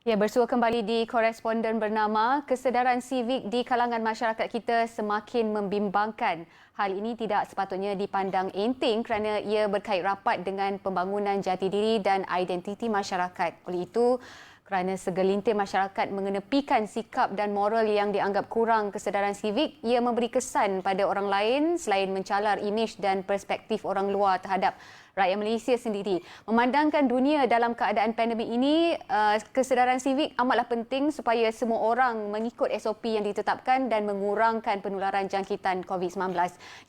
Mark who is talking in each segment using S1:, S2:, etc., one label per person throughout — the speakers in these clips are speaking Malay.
S1: Ya, bersua kembali di koresponden bernama kesedaran sivik di kalangan masyarakat kita semakin membimbangkan. Hal ini tidak sepatutnya dipandang enteng kerana ia berkait rapat dengan pembangunan jati diri dan identiti masyarakat. Oleh itu, kerana segelintir masyarakat mengenepikan sikap dan moral yang dianggap kurang kesedaran sivik, ia memberi kesan pada orang lain selain mencalar imej dan perspektif orang luar terhadap rakyat Malaysia sendiri. Memandangkan dunia dalam keadaan pandemik ini, kesedaran sivik amatlah penting supaya semua orang mengikut SOP yang ditetapkan dan mengurangkan penularan jangkitan COVID-19.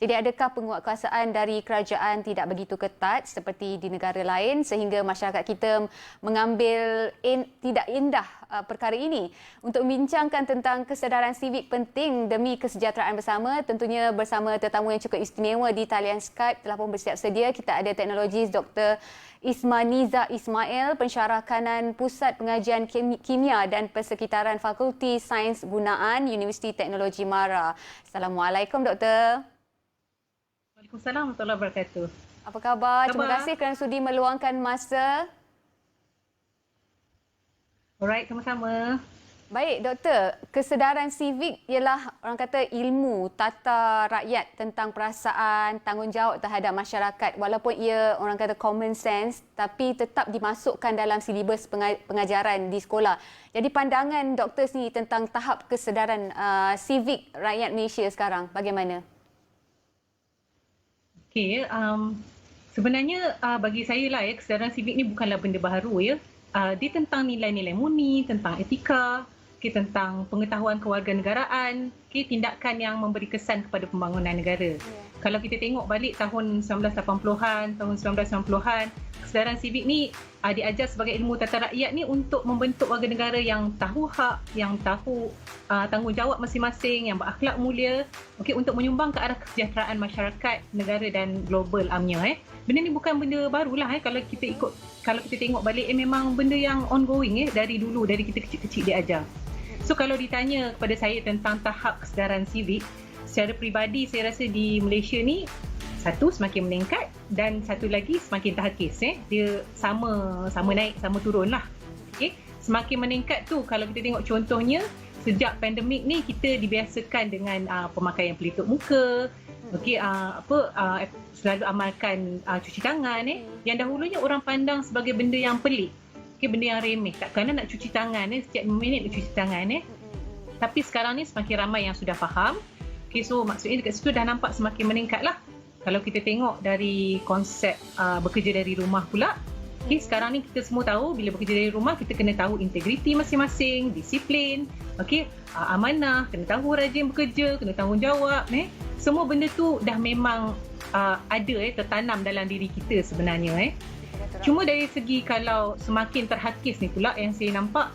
S1: Jadi adakah penguatkuasaan dari kerajaan tidak begitu ketat seperti di negara lain sehingga masyarakat kita mengambil tidak indah perkara ini? Untuk membincangkan tentang kesedaran sivik penting demi kesejahteraan bersama, tentunya bersama tetamu yang cukup istimewa di talian Skype telah pun bersiap sedia. Kita ada teknologis Dr. Ismaniza Ismail, pensyarah kanan Pusat Pengajian Kimia dan Persekitaran Fakulti Sains Gunaan Universiti Teknologi MARA. Assalamualaikum Doktor.
S2: Waalaikumsalam warahmatullahi wabarakatuh.
S1: Apa khabar? Terima kasih kerana sudi meluangkan masa.
S2: Alright, sama-sama.
S1: Baik, Doktor. Kesedaran sivik ialah orang kata ilmu tata rakyat tentang perasaan, tanggungjawab terhadap masyarakat. Walaupun ia orang kata common sense, tapi tetap dimasukkan dalam silibus pengajaran di sekolah. Jadi pandangan Doktor sendiri tentang tahap kesedaran sivik rakyat Malaysia sekarang, bagaimana?
S2: Okey, sebenarnya bagi saya lah kesedaran sivik ni bukanlah benda baru ya. Dia tentang nilai-nilai murni, tentang etika, tentang pengetahuan kewarganegaraan, tindakan yang memberi kesan kepada pembangunan negara. Kalau kita tengok balik tahun 1980-an, tahun 1990-an, kesedaran sivik ni diajar sebagai ilmu tata rakyat ni untuk membentuk warga negara yang tahu hak, yang tahu tanggungjawab masing-masing, yang berakhlak mulia, untuk menyumbang ke arah kesejahteraan masyarakat, negara dan global amnya. Benda ni bukan benda barulah kalau kita tengok balik memang benda yang ongoing dari dulu, dari kita kecil-kecil diajar. So kalau ditanya kepada saya tentang tahap kesedaran sivik, secara peribadi saya rasa di Malaysia ni satu semakin meningkat dan satu lagi semakin terhakis. Dia sama naik, sama turun lah. Semakin meningkat tu kalau kita tengok contohnya sejak pandemik ni kita dibiasakan dengan pemakaian pelitup muka, selalu amalkan cuci tangan yang dahulunya orang pandang sebagai benda yang pelik, benda yang remeh, takkan nak cuci tangan setiap 5 minit nak cuci tangan tapi sekarang ni semakin ramai yang sudah faham. So maksudnya dekat situ dah nampak semakin meningkat lah. Kalau kita tengok dari konsep bekerja dari rumah pula, sekarang ni kita semua tahu bila bekerja dari rumah kita kena tahu integriti masing-masing, disiplin, amanah, kena tahu rajin bekerja, kena tanggungjawab. Semua benda tu dah memang ada tertanam dalam diri kita sebenarnya. Cuma dari segi kalau semakin terhakis ni pula yang saya nampak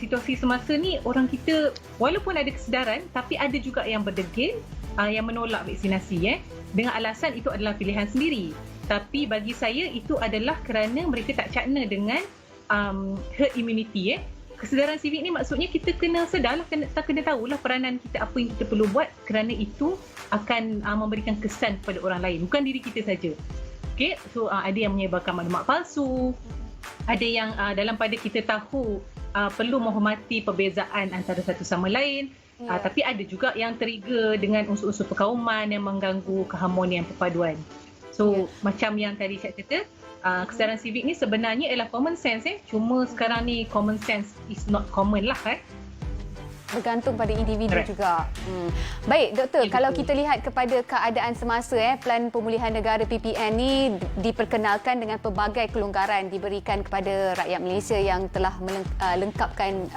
S2: situasi semasa ni orang kita walaupun ada kesedaran tapi ada juga yang berdegil, yang menolak vaksinasi dengan alasan itu adalah pilihan sendiri. Tapi bagi saya itu adalah kerana mereka tak cakna dengan herd immunity. Kesedaran sivik ni maksudnya kita kena sedarlah, kena tahulah peranan kita, apa yang kita perlu buat kerana itu akan memberikan kesan kepada orang lain, bukan diri kita saja. So ada yang menyebarkan maklumat palsu, ada yang dalam pada kita tahu perlu menghormati perbezaan antara satu sama lain, tapi ada juga yang trigger dengan unsur-unsur perkauman yang mengganggu keharmonian perpaduan. So macam yang tadi saya kata, kesedaran sivik ni sebenarnya ialah common sense cuma sekarang ni common sense is not common lah
S1: bergantung pada individu juga. Baik, Doktor, kalau kita lihat kepada keadaan semasa, Pelan Pemulihan Negara PPN ni diperkenalkan dengan pelbagai kelonggaran diberikan kepada rakyat Malaysia yang telah melengkapkan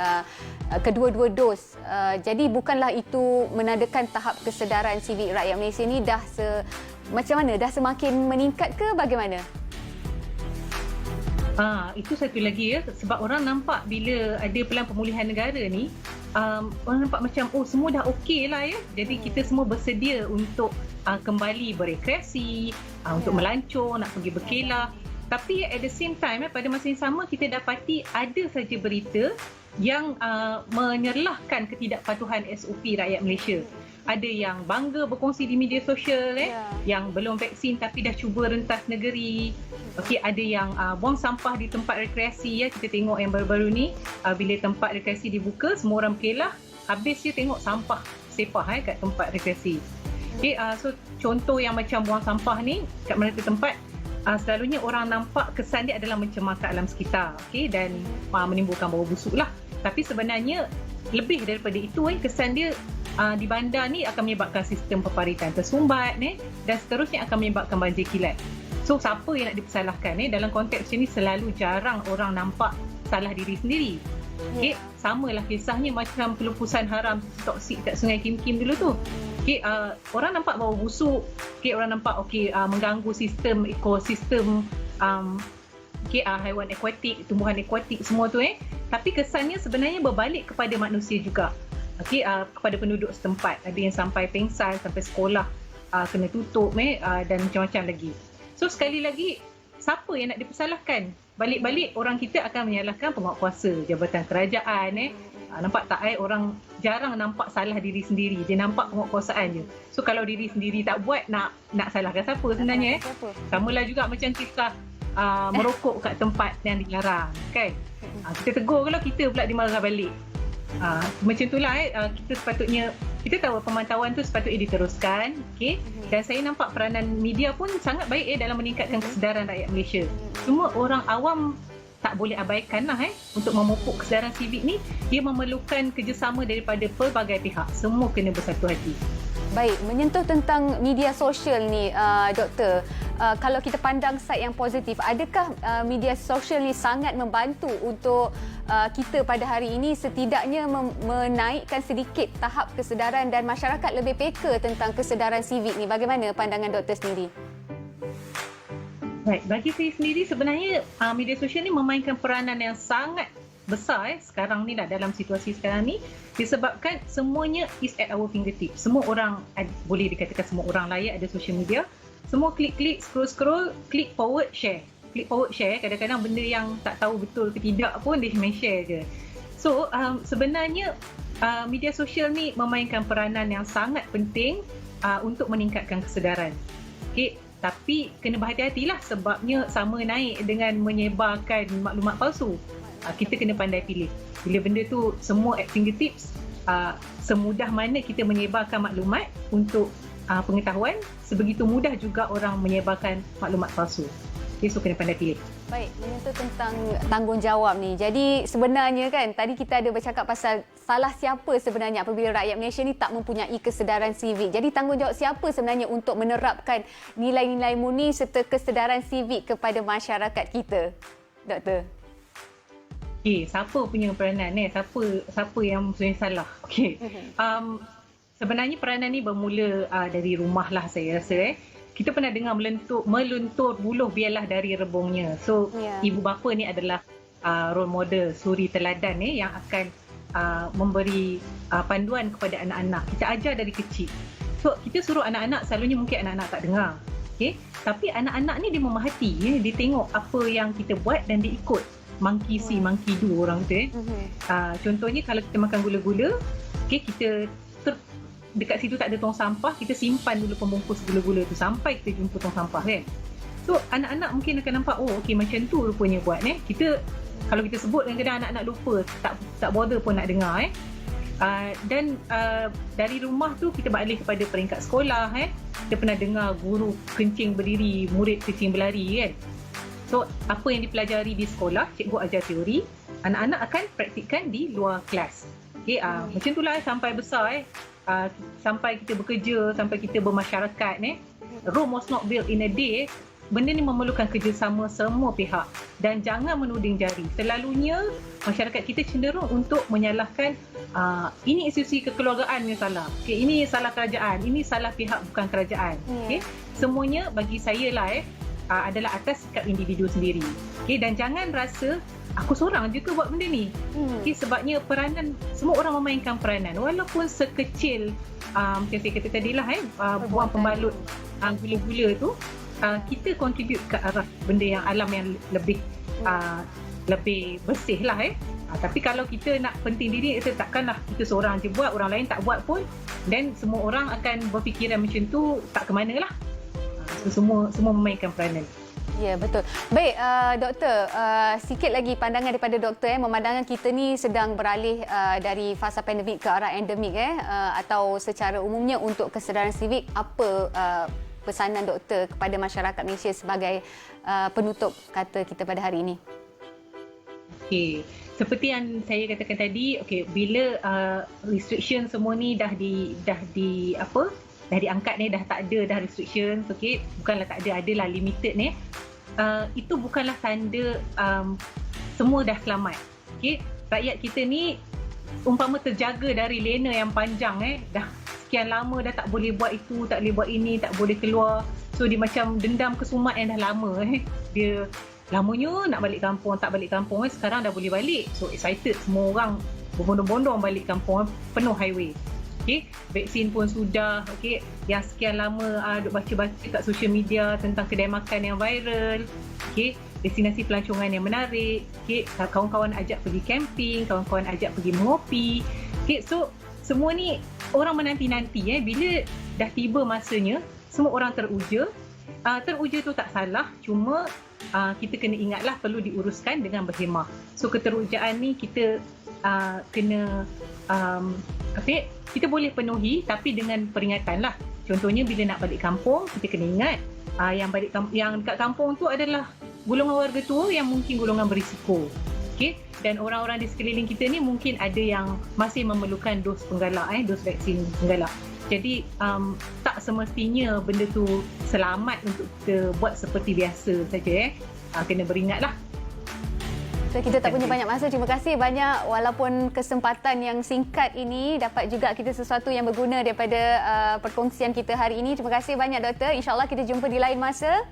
S1: kedua-dua dos. Jadi bukanlah itu menandakan tahap kesedaran sivik rakyat Malaysia ni macam mana? Dah semakin meningkat ke bagaimana?
S2: Itu satu lagi sebab orang nampak bila ada Pelan Pemulihan Negara ni, orang nampak macam semua dah okey lah jadi kita semua bersedia untuk kembali berekreasi, untuk melancong, nak pergi berkelah. Tapi at the same time pada masa yang sama kita dapati ada saja berita yang menyerlahkan ketidakpatuhan SOP rakyat Malaysia. ada yang bangga berkongsi di media sosial yang belum vaksin tapi dah cuba rentas negeri. Okey, ada yang buang sampah di tempat rekreasi kita tengok yang baru-baru ni bila tempat rekreasi dibuka semua orang berkelah, habis dia tengok sampah sepah kat tempat rekreasi. Okey, so contoh yang macam buang sampah ni kat mana-mana tempat selalunya orang nampak kesan dia adalah mencemarkan alam sekitar, okey, dan menimbulkan bau busuk lah. Tapi sebenarnya lebih daripada itu kesan dia di bandar ni akan menyebabkan sistem peparitan tersumbat dan seterusnya akan menyebabkan banjir kilat. So siapa yang nak dipersalahkan dalam konteks macam ni selalu jarang orang nampak salah diri sendiri. Okay, samalah kisahnya macam pelupusan haram toksik kat Sungai Kim dulu tu. Okay, orang nampak bau busuk, orang nampak mengganggu sistem ekosistem haiwan akuatik, tumbuhan akuatik semua tu tapi kesannya sebenarnya berbalik kepada manusia juga. Kepada penduduk setempat, ada yang sampai pengsan, sampai sekolah kena tutup dan macam-macam lagi. So sekali lagi, siapa yang nak dipersalahkan? Balik-balik orang kita akan menyalahkan penguatkuasa, jabatan kerajaan. Nampak tak orang jarang nampak salah diri sendiri, dia nampak penguatkuasaan je. So kalau diri sendiri tak buat, nak salahkan siapa sebenarnya? Samalah juga macam kisah merokok kat tempat yang dilarang, kan? Kita tegur kalau kita pula dimarah balik. Macam itulah kita sepatutnya, kita tahu pemantauan tu sepatutnya diteruskan, dan saya nampak peranan media pun sangat baik dalam meningkatkan kesedaran rakyat Malaysia. Cuma orang awam tak boleh abaikan untuk memupuk kesedaran sivik ni, dia memerlukan kerjasama daripada pelbagai pihak. Semua kena bersatu hati.
S1: Baik, menyentuh tentang media sosial ni, Doktor, kalau kita pandang side yang positif, adakah media sosial ni sangat membantu untuk kita pada hari ini setidaknya menaikkan sedikit tahap kesedaran dan masyarakat lebih peka tentang kesedaran sivik ni? Bagaimana pandangan Doktor sendiri?
S2: Baik, bagi saya sendiri sebenarnya media sosial ni memainkan peranan yang sangat besar sekarang ni dalam situasi sekarang ni, disebabkan semuanya is at our fingertips. Semua orang boleh dikatakan semua orang layak ada social media. Semua klik-klik, scroll-scroll, klik forward, share. Klik forward, share. Kadang-kadang benda yang tak tahu betul ke tidak pun dia main share je. So sebenarnya media sosial ni memainkan peranan yang sangat penting untuk meningkatkan kesedaran. Okay. Tapi kena berhati-hatilah sebabnya sama naik dengan menyebarkan maklumat palsu. Kita kena pandai pilih. Bila benda tu semua at fingertips, semudah mana kita menyebarkan maklumat untuk pengetahuan, sebegitu mudah juga orang menyebarkan maklumat palsu. So kena pandai pilih.
S1: Baik, menyentuh tentang tanggungjawab ni. Jadi sebenarnya kan tadi kita ada bercakap pasal salah siapa sebenarnya apabila rakyat Malaysia ni tak mempunyai kesedaran sivik. Jadi tanggungjawab siapa sebenarnya untuk menerapkan nilai-nilai murni serta kesedaran sivik kepada masyarakat kita, Doktor?
S2: Siapa punya peranan siapa yang sebenarnya salah? Sebenarnya peranan ni bermula dari rumah lah, saya rasa. Kita pernah dengar meluntur buluh biarlah dari rebungnya. So ibu bapa ni adalah role model, suri teladan yang akan memberi panduan kepada anak-anak. Kita ajar dari kecil. So kita suruh anak-anak, selalunya mungkin anak-anak tak dengar. Tapi anak-anak ni dia memahati, dia tengok apa yang kita buat dan dia ikut. Monkey see, monkey do orang tu. Contohnya kalau kita makan gula-gula, kita dekat situ tak ada tong sampah, kita simpan dulu pembungkus gula-gula tu sampai kita jumpa tong sampah, kan. So anak-anak mungkin akan nampak, macam tu rupanya buat. Kita kalau kita sebut kadang-kadang anak-anak lupa, tak bother pun nak dengar. Dan dari rumah tu kita beralih kepada peringkat sekolah. Kita pernah dengar guru kencing berdiri, murid kencing berlari, kan. So apa yang dipelajari di sekolah, cikgu ajar teori, anak-anak akan praktikkan di luar kelas. Macam itulah sampai besar. Sampai kita bekerja, sampai kita bermasyarakat, Rome was not built in a day. Benda ni memerlukan kerjasama semua pihak dan jangan menuding jari. Selalunya masyarakat kita cenderung untuk menyalahkan ini institusi kekeluargaan yang salah, ini salah kerajaan, ini salah pihak bukan kerajaan. Semuanya bagi saya lah adalah atas sikap individu sendiri. Dan jangan rasa aku seorang je ke buat benda ni. Sebabnya peranan, semua orang memainkan peranan. Walaupun sekecil, macam saya kata tadi lah, buang pembalut gula-gula tu, kita contribute ke arah benda yang alam yang lebih bersih lah. Tapi kalau kita nak penting diri, kita takkanlah kita seorang je buat, orang lain tak buat pun, dan semua orang akan berfikiran macam tu, tak ke mana lah. So, semua memainkan peranan.
S1: Ya, betul. Baik, doktor, sikit lagi pandangan daripada doktor, memandangkan kita ni sedang beralih dari fasa pandemik ke arah endemik, atau secara umumnya untuk kesedaran sivik, apa pesanan doktor kepada masyarakat Malaysia sebagai penutup kata kita pada hari ini?
S2: Okey, seperti yang saya katakan tadi, bila restriction semua ni dah diangkat ni, dah tak ada dah restriction, bukanlah tak ada, adalah limited ni. Itu bukanlah tanda semua dah selamat. Rakyat kita ni umpama terjaga dari lena yang panjang, dah sekian lama dah tak boleh buat itu, tak boleh buat ini, tak boleh keluar. So dia macam dendam kesumat yang dah lama. Dia lamanya nak balik kampung, tak balik kampung, sekarang dah boleh balik. So excited, semua orang berbondong-bondong balik kampung, penuh highway. Vaksin pun sudah, yang sekian lama duk baca-baca kat social media tentang kedai makan yang viral, destinasi pelancongan yang menarik, kawan-kawan ajak pergi camping, kawan-kawan ajak pergi mengopi. So semua ni orang menanti-nanti, bila dah tiba masanya, semua orang teruja. Teruja tu tak salah, cuma kita kena ingatlah perlu diuruskan dengan berhemah. So keterujaan ni kita kena kita boleh penuhi, tapi dengan peringatan lah. Contohnya bila nak balik kampung, kita kena ingat yang dekat kampung tu adalah golongan warga tua yang mungkin golongan berisiko. Dan orang-orang di sekeliling kita ni mungkin ada yang masih memerlukan dos penggalak, dos vaksin penggalak. Jadi tak semestinya benda tu selamat untuk kita buat seperti biasa saja. Kena beringatlah.
S1: So, kita tak punya banyak masa. Terima kasih banyak, walaupun kesempatan yang singkat ini dapat juga kita sesuatu yang berguna daripada perkongsian kita hari ini. Terima kasih banyak, doktor. InsyaAllah kita jumpa di lain masa.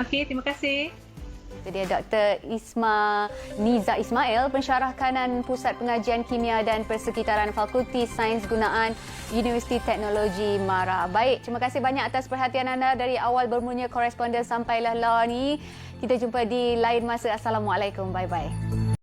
S2: Okey, terima kasih.
S1: Itu dia Dr. Niza Ismail, pensyarah kanan Pusat Pengajian Kimia dan Persekitaran Fakulti Sains Gunaan Universiti Teknologi Mara. Baik, terima kasih banyak atas perhatian anda dari awal bermulanya koresponden sampailah lah ni. Kita jumpa di lain masa. Assalamualaikum. Bye-bye.